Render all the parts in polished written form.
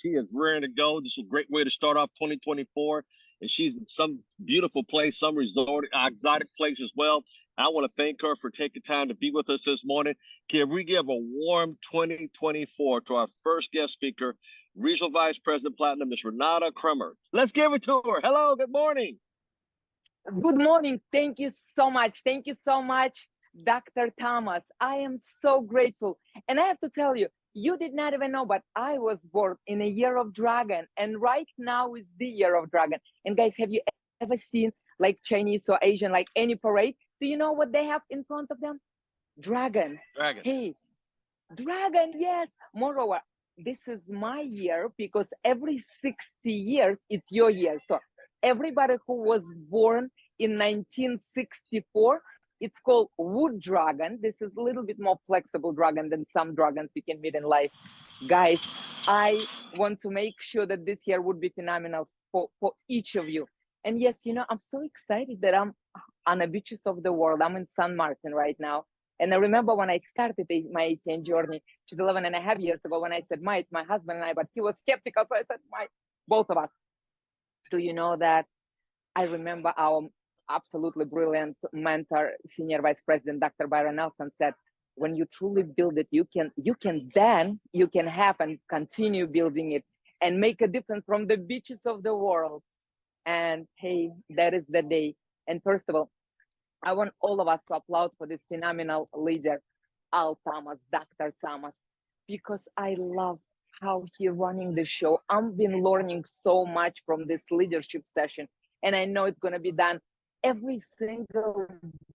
She is rearing to go. This is a great way to start off 2024. And she's in some beautiful place, some resort, exotic place as well. I want to thank her for taking time to be with us this morning. Can we give a warm 2024 to our first guest speaker, Regional Vice President Platinum, Ms. Renata Kramer. Let's give it to her. Hello, good morning. Good morning. Thank you so much. Thank you so much, Dr. Thomas. I am so grateful. And I have to tell you, you did not even know, but I was born in a year of dragon. And right now is the year of dragon. And guys, have you ever seen like Chinese or Asian, like any parade? Do you know what they have in front of them? Dragon. Dragon. Hey, dragon, yes. Moreover, this is my year because every 60 years, it's your year. So everybody who was born in 1964, it's called wood dragon. This is a little bit more flexible dragon than some dragons you can meet in life. Guys, I want to make sure that this year would be phenomenal for each of you. And yes, you know, I'm so excited that I'm on the beaches of the world. I'm in San Martin right now. And I remember when I started my ACN journey, which is 11 and a half years ago, when I said, my husband and I, but he was skeptical. So I said, both of us. Do you know that I remember our absolutely brilliant mentor, Senior Vice President, Dr. Byron Nelson said, when you truly build it, you can have and continue building it and make a difference from the beaches of the world. And hey, that is the day. And first of all, I want all of us to applaud for this phenomenal leader, Al Thomas, Dr. Thomas, because I love how he's running the show. I've been learning so much from this leadership session, and I know it's going to be done every single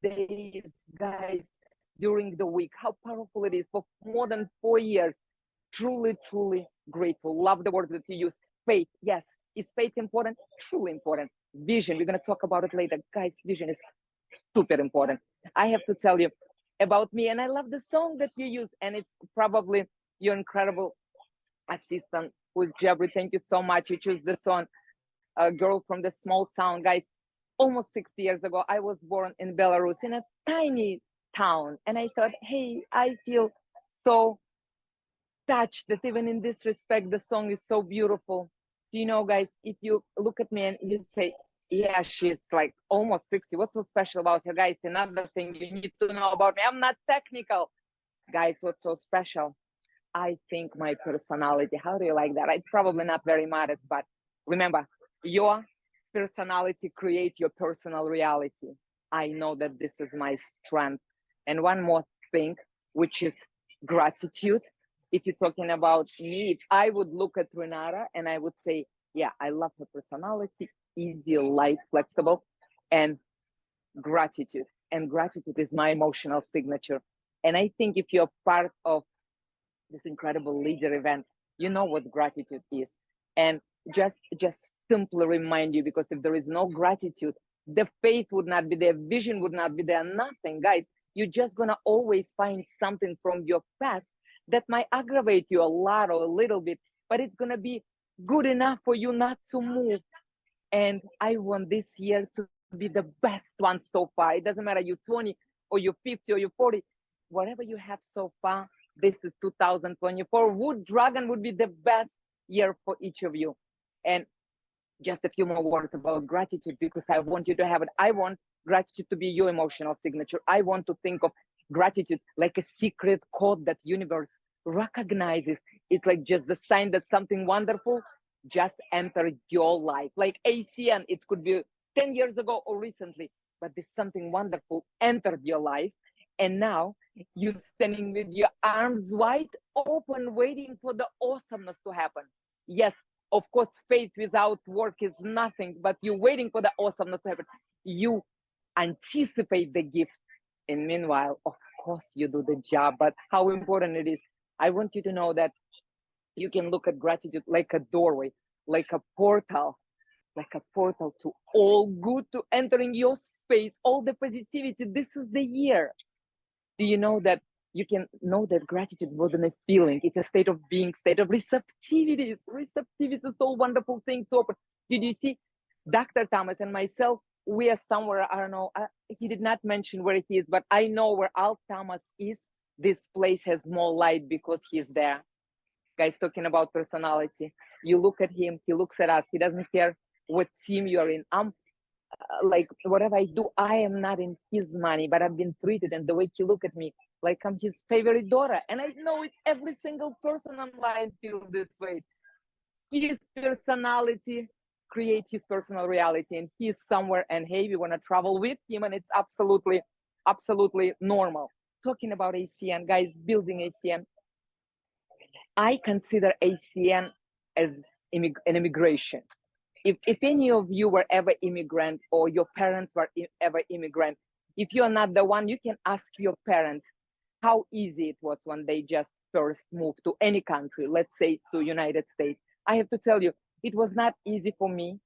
day, guys, during the week. How powerful it is for more than 4 years. Truly, truly grateful. Love the word that you use. Faith, yes. Is faith important? Truly important. Vision, we're going to talk about it later. Guys, vision is super important. I have to tell you about me, and I love the song that you use, and it's probably your incredible assistant, who's Jabri. Thank you so much. You choose the song, a girl from the small town. Guys, almost 60 years ago, I was born in Belarus in a tiny town, and I thought, hey, I feel so touched that even in this respect, the song is so beautiful. You know, guys, if you look at me and you say, yeah, she's like almost 60. What's so special about her? Guys, another thing you need to know about me, I'm not technical. Guys, what's so special? I think my personality. How do you like that? I'm probably not very modest, but remember, your personality creates your personal reality. I know that this is my strength. And one more thing, which is gratitude. If you're talking about me, if I would look at Renata and I would say, yeah, I love her personality, easy, light, flexible, and gratitude. And gratitude is my emotional signature. And I think if you're part of this incredible leader event, you know what gratitude is. And just simply remind you, because if there is no gratitude, the faith would not be there, vision would not be there, nothing. Guys, you're just gonna always find something from your past that might aggravate you a lot or a little bit, but it's gonna be good enough for you not to move. And I want this year to be the best one so far. It doesn't matter you're 20 or you're 50 or you're 40, whatever you have so far, this is 2024. Wood Dragon would be the best year for each of you. And just a few more words about gratitude, because I want you to have it. I want gratitude to be your emotional signature. I want to think of gratitude like a secret code that universe recognizes. It's like just the sign that something wonderful just entered your life. Like ACN, it could be 10 years ago or recently, but there's something wonderful entered your life. And now you're standing with your arms wide open, waiting for the awesomeness to happen. Yes, of course, faith without work is nothing, but you're waiting for the awesomeness to happen. You anticipate the gift. And meanwhile, of course, you do the job, but how important it is. I want you to know that you can look at gratitude like a doorway, like a portal to all good, to entering your space, all the positivity. This is the year. Do you know that you can know that gratitude more than a feeling? It's a state of being, state of receptivity. Receptivity is so wonderful thing to open. Did you see Dr. Thomas and myself? We are somewhere, I don't know, he did not mention where he is, but I know where Al Thomas is. This place has more light because he's there. Guys, talking about personality. You look at him, he looks at us, he doesn't care what team you're in. I'm like, whatever I do, I am not in his money, but I've been treated, and the way he look at me, like I'm his favorite daughter. And I know it's every single person online feel this way. His personality create his personal reality, and he's somewhere, and hey, we want to travel with him, and it's absolutely normal. Talking about ACN, guys, building ACN, I consider ACN as an immigration. If any of you were ever immigrant, or your parents were ever immigrant, if you're not the one, you can ask your parents how easy it was when they just first moved to any country, let's say to United States. I have to tell you, it was not easy for me.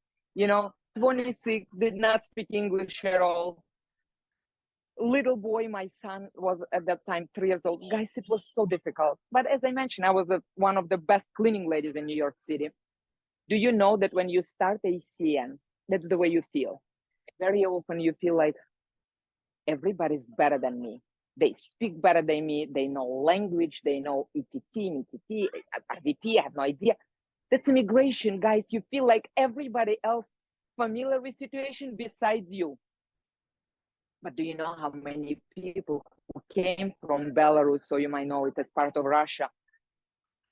26, did not speak English at all. Little boy, my son was at that time 3 years old. Guys, it was so difficult. But as I mentioned, I was one of the best cleaning ladies in New York City. Do you know that when you start ACN, that's the way you feel? Very often you feel like everybody's better than me. They speak better than me. They know language. They know ETT, RVP. I have no idea. That's immigration, guys. You feel like everybody else familiar with situation besides you. But do you know how many people who came from Belarus, so you might know it as part of Russia,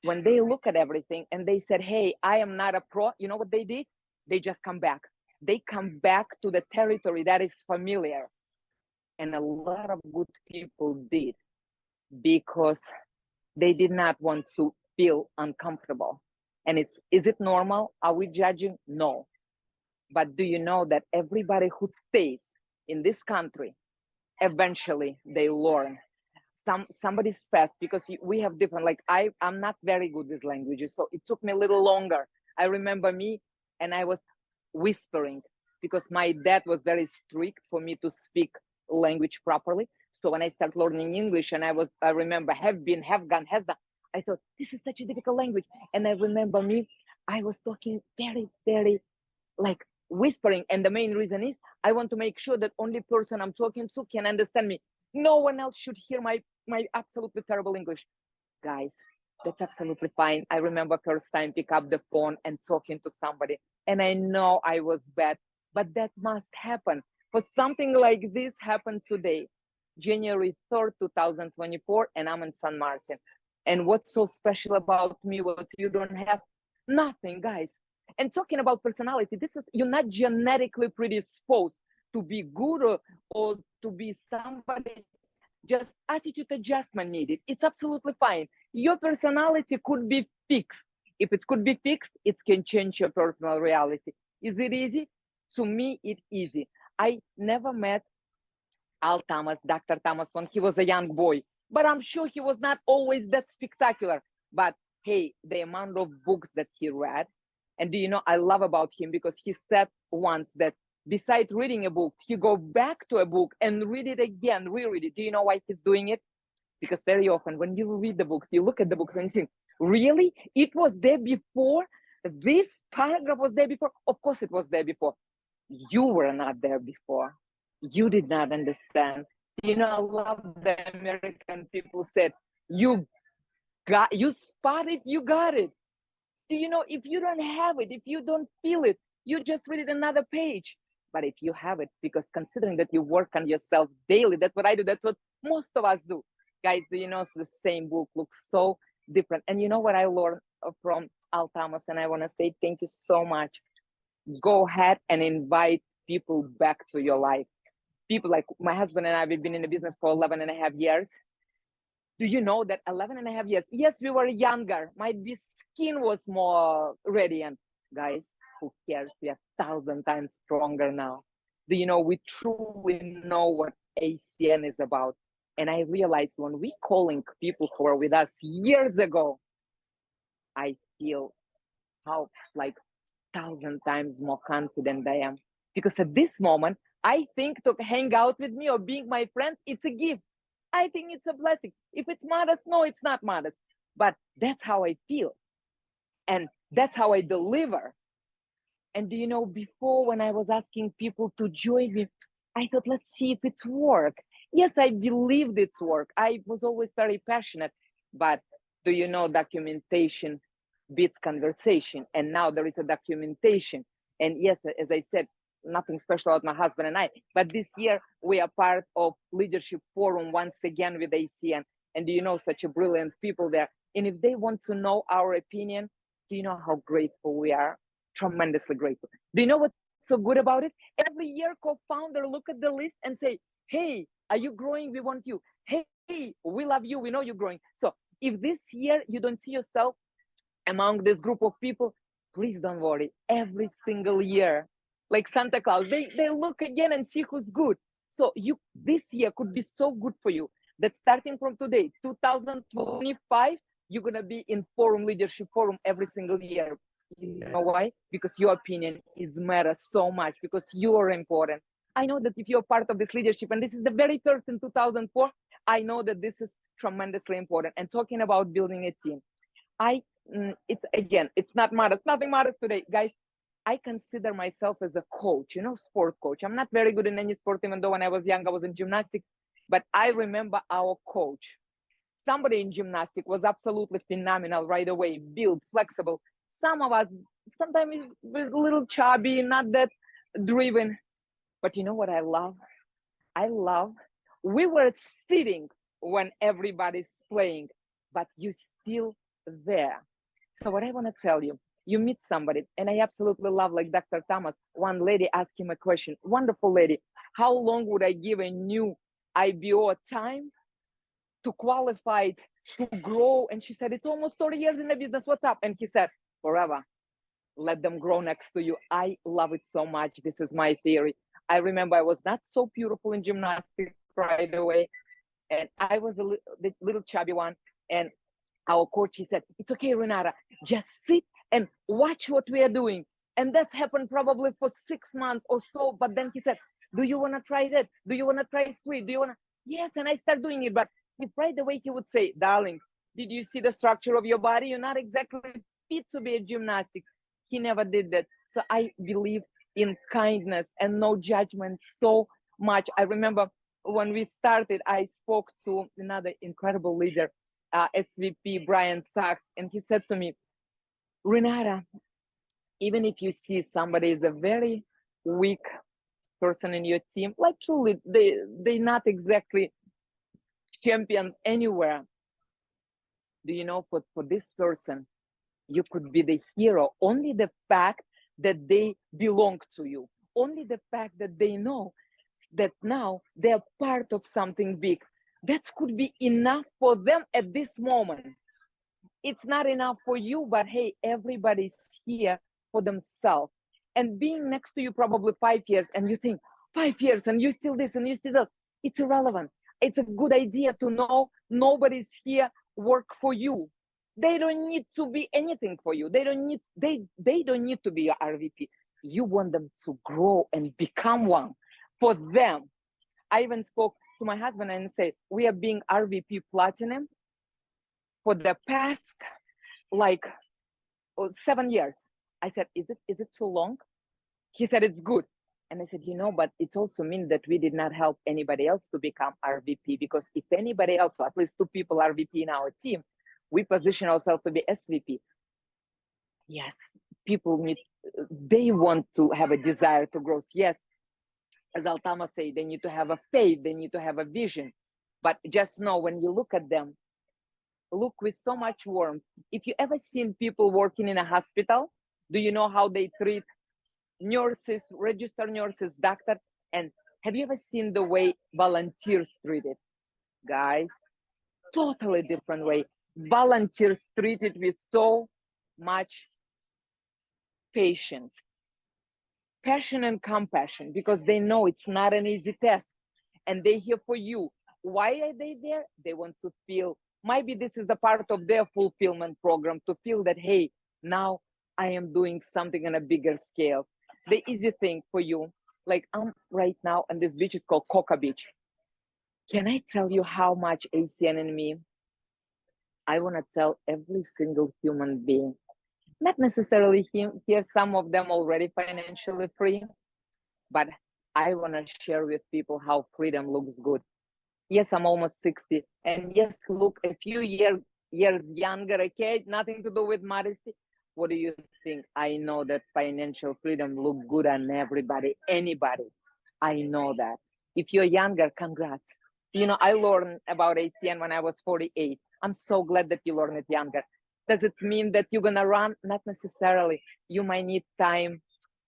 when they look at everything and they said, hey, I am not a pro, you know what they did? They just come back. They come back to the territory that is familiar. And a lot of good people did, because they did not want to feel uncomfortable. And is it normal? Are we judging? No. But do you know that everybody who stays in this country, eventually they learn. Somebody's fast, because we have different, like I'm not very good with languages, so it took me a little longer. I remember me, and I was whispering, because my dad was very strict for me to speak language properly. So when I started learning English, and I remember have been, have gone, has done, I thought this is such a difficult language. And I remember me, I was talking very, very like whispering. And the main reason is I want to make sure that only person I'm talking to can understand me. No one else should hear my absolutely terrible English. Guys, that's absolutely fine. I remember first time pick up the phone and talking to somebody, and I know I was bad, but that must happen. For something like this happened today, January 3rd, 2024, and I'm in San Martin. And what's so special about me, what you don't have? Nothing, guys. And talking about personality, you're not genetically predisposed to be good or to be somebody, just attitude adjustment needed. It's absolutely fine. Your personality could be fixed. If it could be fixed, it can change your personal reality. Is it easy? To me, it's easy. I never met Dr. Thomas, when he was a young boy, but I'm sure he was not always that spectacular. But hey, the amount of books that he read, and do you know, I love about him, because he said once that besides reading a book, he go back to a book and read it again, reread it. Do you know why he's doing it? Because very often when you read the books, you look at the books and you think, really? It was there before? This paragraph was there before? Of course it was there before. You were not there before. You did not understand. You know, I love the American people said, you spot it, you got it. Do you know, if you don't have it, if you don't feel it, you just read it another page. But if you have it, because considering that you work on yourself daily, that's what I do. That's what most of us do. Guys, do you know, the same book looks so different. And you know what I learned from Al Thomas, and I want to say thank you so much. Go ahead and invite people back to your life. People like my husband and I, we've been in the business for 11 and a half years. Do you know that 11 and a half years, yes, we were younger, my skin was more radiant. Guys, who cares? We are 1,000 times stronger now. Do you know, we truly know what ACN is about. And I realized when we calling people who were with us years ago, I feel how like 1,000 times more confident I am. Because at this moment, I think to hang out with me or being my friend, it's a gift. I think it's a blessing. If it's modest, no, it's not modest. But that's how I feel. And that's how I deliver. And do you know, before when I was asking people to join me, I thought, let's see if it's work. Yes, I believed it's work. I was always very passionate. But do you know, documentation beats conversation. And now there is a documentation. And yes, as I said, nothing special about my husband and I, but this year we are part of leadership forum once again with ACN. And do you know, such a brilliant people there. And if they want to know our opinion, do you know how grateful we are? Tremendously grateful. Do you know what's so good about it? Every year, co-founder look at the list and say, hey, are you growing? We want you. Hey, we love you. We know you're growing. So if this year you don't see yourself among this group of people, please don't worry. Every single year, like Santa Claus, they look again and see who's good. So this year could be so good for you that starting from today, 2025, you're going to be in forum, leadership forum every single year. You know why? Because your opinion is matters so much, because you are important. I know that if you're part of this leadership, and this is the very first in 2004, I know that this is tremendously important. And talking about building a team, it's not matters. Nothing matters today, guys. I consider myself as a coach, sport coach. I'm not very good in any sport, even though when I was young, I was in gymnastics. But I remember our coach. Somebody in gymnastics was absolutely phenomenal right away, built, flexible. Some of us, sometimes a little chubby, not that driven. But you know what I love? We were sitting when everybody's playing, but you still there. So what I want to tell you, you meet somebody, and I absolutely love, like Dr. Thomas, one lady asked him a question, wonderful lady, how long would I give a new IBO time to qualify to grow? And she said, it's almost 30 years in the business, what's up? And he said, forever. Let them grow next to you. I love it so much. This is my theory. I remember I was not so beautiful in gymnastics right away, and I was the little chubby one. And our coach, he said, it's okay, Renata, just sit and watch what we are doing. And that happened probably for 6 months or so. But then he said, do you want to try that? Do you want to try split? Do you want to? Yes. And I start doing it. But right away, he would say, darling, did you see the structure of your body? You're not exactly fit to be a gymnastic. He never did that. So I believe in kindness and no judgment so much. I remember when we started, I spoke to another incredible leader, SVP Brian Sachs, and he said to me, Renata, even if you see somebody is a very weak person in your team, like truly, they're not exactly champions anywhere. Do you know, for this person, you could be the hero. Only the fact that they belong to you, only the fact that they know that now they're part of something big, that could be enough for them at this moment. It's not enough for you, but hey, everybody's here for themselves. And being next to you probably 5 years, and you think 5 years and you still this and you still that, it's irrelevant. It's a good idea to know nobody's here work for you. They don't need to be anything for you. They don't need to be your RVP. You want them to grow and become one for them. I even spoke to my husband and said, we are being RVP Platinum for the past 7 years. I said, is it too long? He said, it's good. And I said, but it also means that we did not help anybody else to become RVP, because if anybody else, or at least 2 people RVP in our team, we position ourselves to be SVP. Yes, people they want to have a desire to grow. Yes, as Altama say, they need to have a faith, they need to have a vision. But just know, when you look at them, look with so much warmth. If you ever seen people working in a hospital, do you know how they treat nurses, registered nurses, doctors? And have you ever seen the way volunteers treated? Guys, totally different way. Volunteers treated with so much patience, passion and compassion, because they know it's not an easy task, and they're here for you. Why are they there? They want to feel, maybe this is a part of their fulfillment program, to feel that, hey, now I am doing something on a bigger scale. The easy thing for you, like I'm right now on this beach, it's called Coca Beach. Can I tell you how much ACN in me? I want to tell every single human being, not necessarily here, some of them already financially free, but I want to share with people how freedom looks good. Yes, I'm almost 60. And yes, look, a few years years younger, okay? Nothing to do with modesty. What do you think? I know that financial freedom look good on everybody, anybody. I know that. If you're younger, congrats. You know, I learned about ACN when I was 48. I'm so glad that you learned it younger. Does it mean that you're gonna run? Not necessarily. You might need time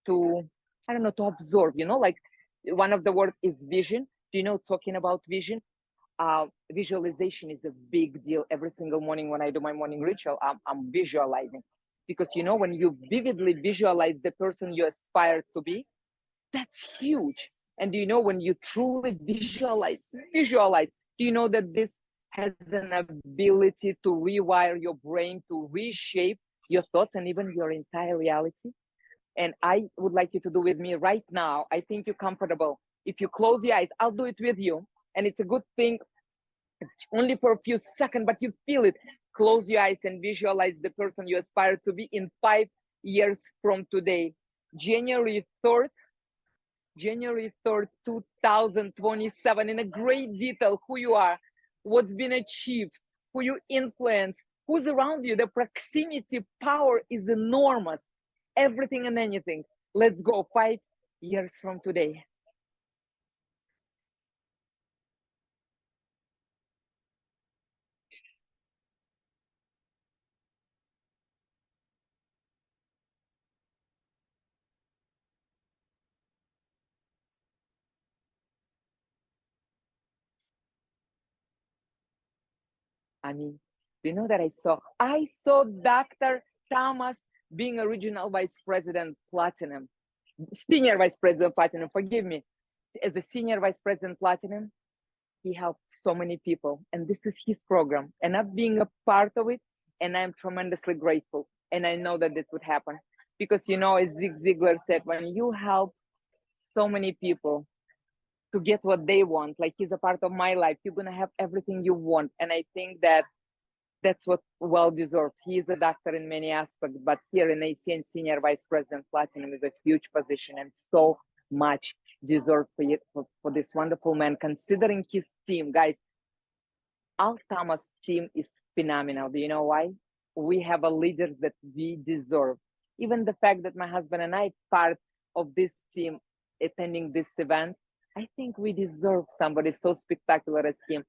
to, I don't know, to absorb, you know, like one of the words is vision. Do you know, talking about vision? Visualization is a big deal. Every single morning when I do my morning ritual, I'm visualizing. Because, you know, when you vividly visualize the person you aspire to be, that's huge. And do you know, when you truly visualize, do you know that this has an ability to rewire your brain, to reshape your thoughts and even your entire reality? And I would like you to do with me right now. I think you're comfortable. If you close your eyes, I'll do it with you. And it's a good thing only for a few seconds, but you feel it. Close your eyes and visualize the person you aspire to be in 5 years from today. January 3rd, 2027, in a great detail, who you are, what's been achieved, who you influence, who's around you. The proximity power is enormous. Everything and anything. Let's go 5 years from today. I mean, do you know that I saw Dr. Thomas being a regional vice president platinum, senior vice president platinum, forgive me. As a senior vice president platinum, he helped so many people, and this is his program, and I'm being a part of it, and I'm tremendously grateful. And I know that this would happen because, you know, as Zig Ziglar said, when you help so many people to get what they want, like he's a part of my life, you're gonna have everything you want. And I think that that's what well deserved. He is a doctor in many aspects, but here in ACN Senior Vice President Platinum is a huge position and so much deserved for this wonderful man, considering his team. Guys, Al Thomas' team is phenomenal. Do you know why? We have a leaders that we deserve. Even the fact that my husband and I part of this team attending this event, I think we deserve somebody so spectacular as him.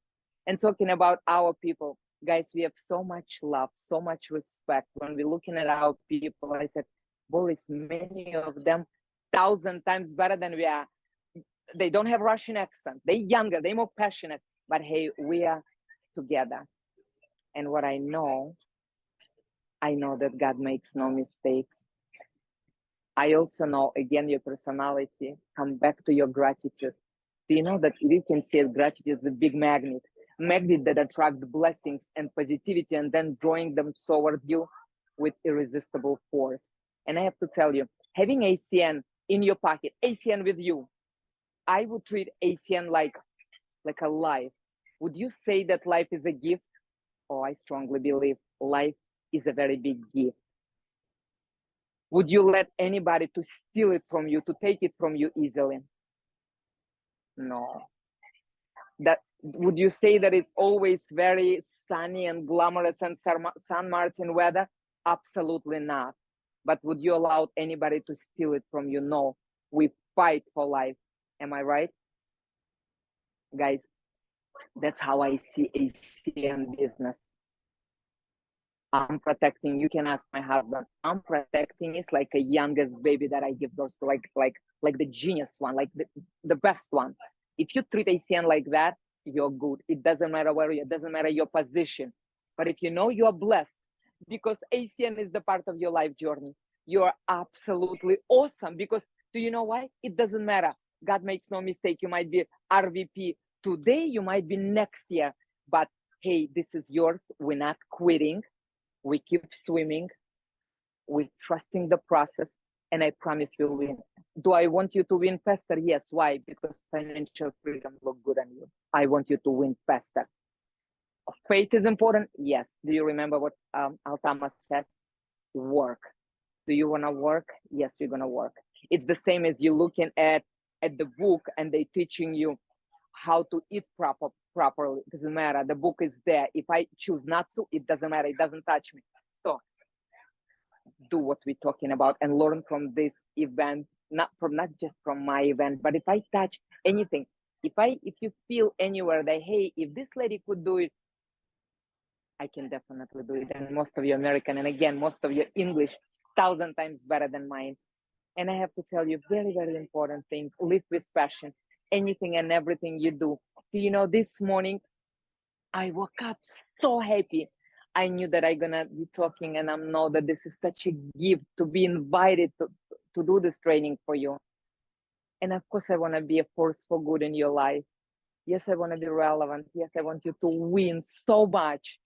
And talking about our people, guys, we have so much love, so much respect. When we're looking at our people, I said, Boris, many of them 1,000 times better than we are. They don't have Russian accent. They're younger, they're more passionate. But hey, we are together. And what I know that God makes no mistakes. I also know, again, your personality. Come back to your gratitude. Do you know that you can say gratitude is a big magnet that attracts blessings and positivity and then drawing them toward you with irresistible force? And I have to tell you, having ACN in your pocket, ACN with you, I would treat ACN like a life. Would you say that life is a gift? Oh, I strongly believe life is a very big gift. Would you let anybody to steal it from you, to take it from you easily? No. That would you say that it's always very sunny and glamorous and San Martin weather? Absolutely not. But would you allow anybody to steal it from you? No. We fight for life. Am I right? Guys, that's how I see ACN business. I'm protecting. You can ask my husband. I'm protecting. It's like a youngest baby that I give birth to, like the genius one, like the best one. If you treat ACN like that, you're good. It doesn't matter where you. It doesn't matter your position. But if you know you are blessed, because ACN is the part of your life journey, you are absolutely awesome. Because do you know why? It doesn't matter. God makes no mistake. You might be RVP today. You might be next year. But hey, this is yours. We're not quitting. We keep swimming, we're trusting the process, and I promise you'll win. Do I want you to win faster? Yes. Why? Because financial freedom look good on you. I want you to win faster. Faith is important. Yes. Do you remember what Al Thomas said? Work. Do you want to work? Yes, you're going to work. It's the same as you looking at the book and they teaching you how to eat properly. It doesn't matter. The book is there. If I choose not to, it doesn't matter. It doesn't touch me. So do what we're talking about and learn from this event, not just from my event, but if I touch anything, if you feel anywhere that, hey, if this lady could do it, I can definitely do it. And most of you American, and again, most of you English, 1,000 times better than mine. And I have to tell you, very, very important thing, live with passion. Anything and everything you do. You know, this morning, I woke up so happy. I knew that I'm gonna be talking, and I know that this is such a gift to be invited to do this training for you. And of course, I want to be a force for good in your life. Yes, I want to be relevant. Yes, I want you to win so much.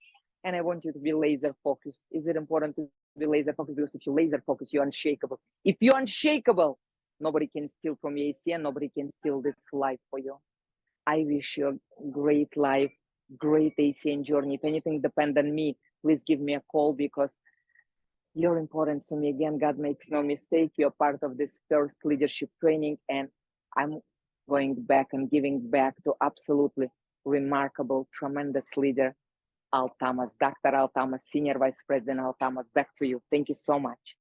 And I want you to be laser focused. Is it important to be laser focused? Because if you're laser focused, you're unshakable. If you're unshakable, nobody can steal from your AC and nobody can steal this life for you. I wish you a great life, great ACN journey. If anything depends on me, please give me a call because you're important to me. Again, God makes no mistake. You're part of this first leadership training, and I'm going back and giving back to absolutely remarkable, tremendous leader, Al Thomas, Dr. Al Thomas, Senior Vice President Al Thomas. Back to you. Thank you so much.